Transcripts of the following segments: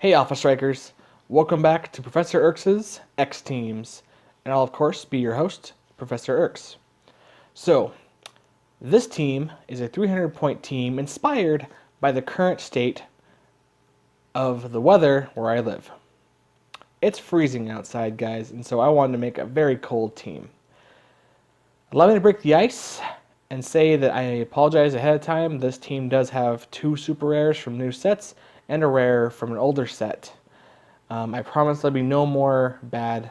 Hey Alpha Strikers, welcome back to Professor Erx's X Teams, and I'll of course be your host, Professor Erx. So, this team is a 300-point team inspired by the current state of the weather where I live. It's freezing outside, guys, and so I wanted to make a very cold team. Allow me to break the ice and say that I apologize ahead of time. This team does have 2 super rares from new sets and a rare from an older set. I promise there'll be no more bad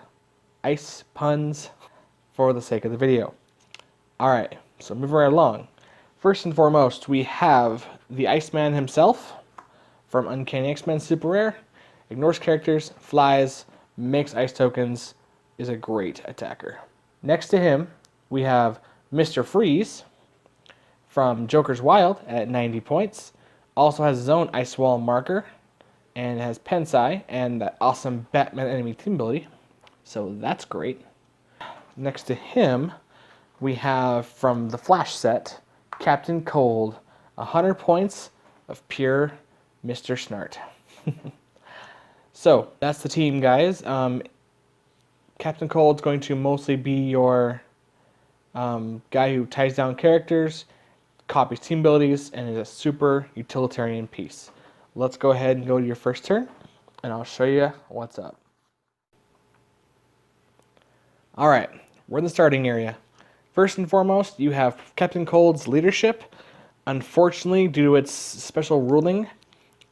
ice puns for the sake of the video. Alright, so moving right along. First and foremost, we have the Iceman himself from Uncanny X-Men Super Rare. Ignores characters, flies, makes ice tokens, is a great attacker. Next to him, we have Mr. Freeze from Joker's Wild at 90 points. Also has his own Ice Wall marker, and has Pensai and that awesome Batman enemy team ability. So that's great. Next to him, we have from the Flash set, Captain Cold, 100 points of pure Mr. Snart. So that's the team, guys. Captain Cold's going to mostly be your guy who ties down characters, copies team abilities, and is a super utilitarian piece. Let's go ahead and go to your first turn, and I'll show you what's up. Alright, we're in the starting area. First and foremost, you have Captain Cold's leadership. Unfortunately, due to its special ruling,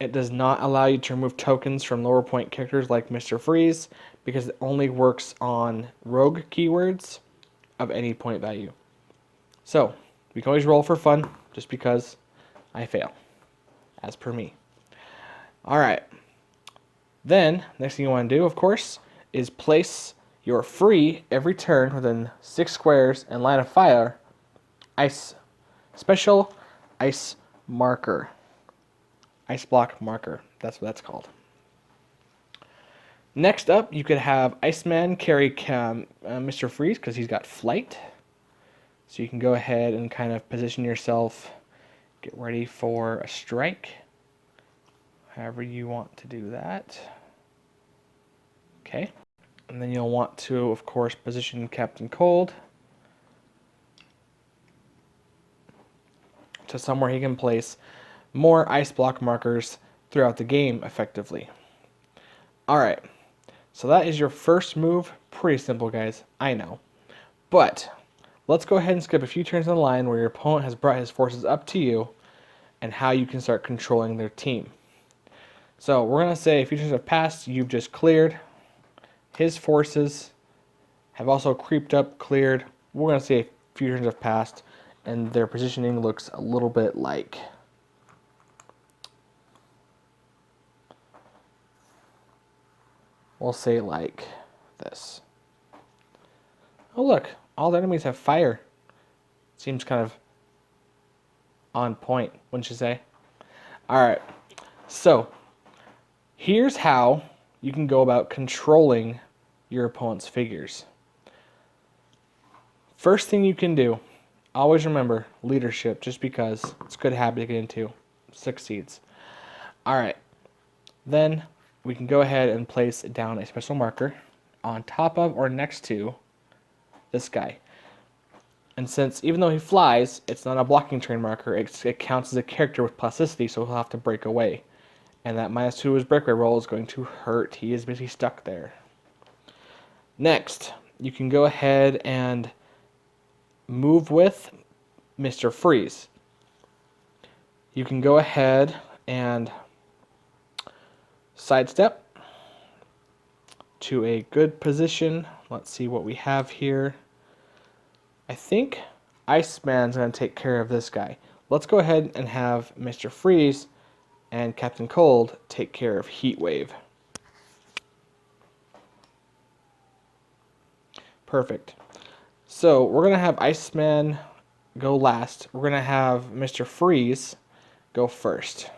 it does not allow you to remove tokens from lower point characters like Mr. Freeze, because it only works on rogue keywords of any point value. So, we can always roll for fun, just because I fail, as per me. Alright, then, next thing you want to do, of course, is place your free every turn within 6 squares and line of fire special ice marker. Ice block marker, that's what that's called. Next up, you could have Iceman carry Mr. Freeze because he's got flight. So you can go ahead and kind of position yourself, get ready for a strike. However you want to do that. Okay. And then you'll want to, of course, position Captain Cold to somewhere he can place more ice block markers throughout the game effectively. Alright, so that is your first move. Pretty simple, guys, I know. But let's go ahead and skip a few turns on the line where your opponent has brought his forces up to you and how you can start controlling their team. So we're going to say a few turns have passed, you've just cleared. His forces have also creeped up, cleared. We're going to say a few turns have passed, and their positioning looks a little bit like... We'll say like this. Oh look, all the enemies have fire. Seems kind of on point, wouldn't you say? Alright, so here's how you can go about controlling your opponent's figures. First thing you can do, always remember leadership, just because it's a good habit to get into. Succeeds. Alright, then we can go ahead and place down a special marker on top of or next to this guy. And since even though he flies, it's not a blocking terrain marker, it counts as a character with plasticity, so he'll have to break away. And that -2 to his breakaway roll is going to hurt. He is basically stuck there. Next, you can go ahead and move with Mr. Freeze. You can go ahead and sidestep to a good position. Let's see what we have here. I think Iceman's going to take care of this guy. Let's go ahead and have Mr. Freeze and Captain Cold take care of Heat Wave. Perfect. So we're going to have Iceman go last. We're going to have Mr. Freeze go first.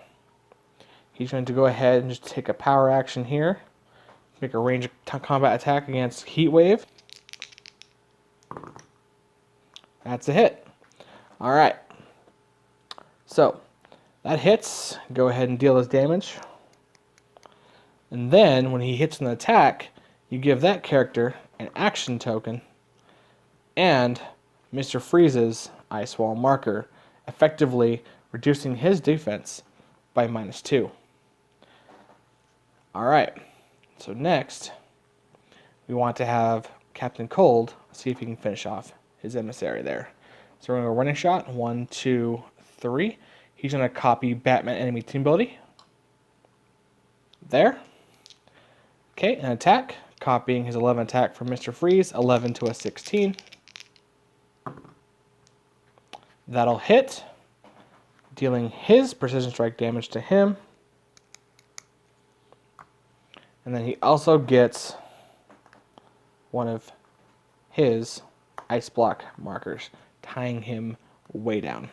He's going to go ahead and just take a power action here. Make a range combat attack against Heat Wave. That's a hit. Alright. So, that hits. Go ahead and deal this damage. And then when he hits an attack, you give that character an action token and Mr. Freeze's Ice Wall marker, effectively reducing his defense by -2. Alright, so next we want to have Captain Cold see if he can finish off his emissary there. So we're going to go running shot, 1, 2, 3. He's going to copy Batman enemy team ability. There. Okay, an attack, copying his 11 attack from Mr. Freeze, 11 to a 16. That'll hit, dealing his precision strike damage to him. And then he also gets one of his ice block markers, tying him way down.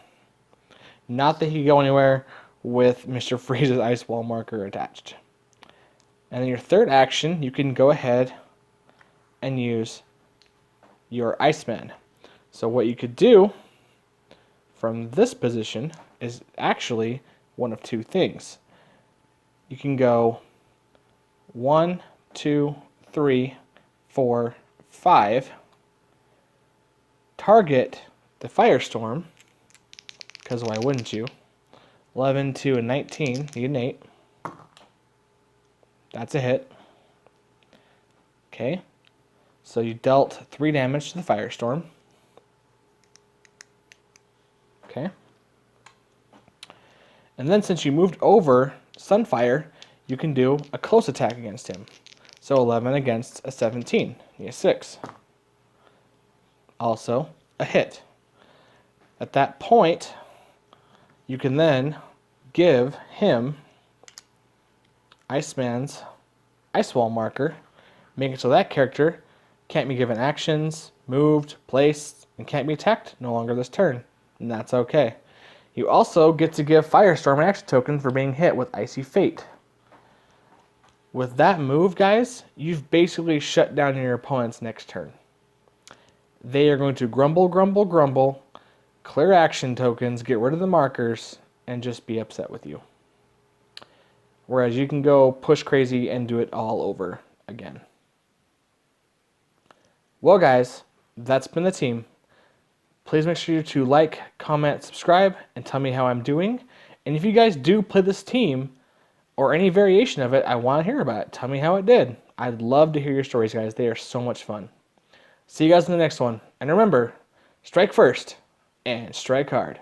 Not that he can go anywhere with Mr. Freeze's ice wall marker attached. And in your third action, you can go ahead and use your Iceman. So what you could do from this position is actually one of two things. You can go 1, 2, 3, 4, 5, target the Firestorm, because why wouldn't you? 11 to a 19, you get an 8. That's a hit. Okay, so you dealt 3 damage to the Firestorm. Okay. And then since you moved over Sunfire, you can do a close attack against him. So 11 against a 17, you get 6. Also a hit. At that point, you can then give him Iceman's Ice Wall marker, making it so that character can't be given actions, moved, placed, and can't be attacked no longer this turn. And that's okay. You also get to give Firestorm an action token for being hit with Icy Fate. With that move, guys, you've basically shut down your opponent's next turn. They are going to grumble, grumble, grumble, clear action tokens, get rid of the markers, and just be upset with you. Whereas you can go push crazy and do it all over again. Well, guys, that's been the team. Please make sure to like, comment, subscribe, and tell me how I'm doing. And if you guys do play this team, or any variation of it, I want to hear about it. Tell me how it did. I'd love to hear your stories, guys. They are so much fun. See you guys in the next one. And remember, strike first and strike hard.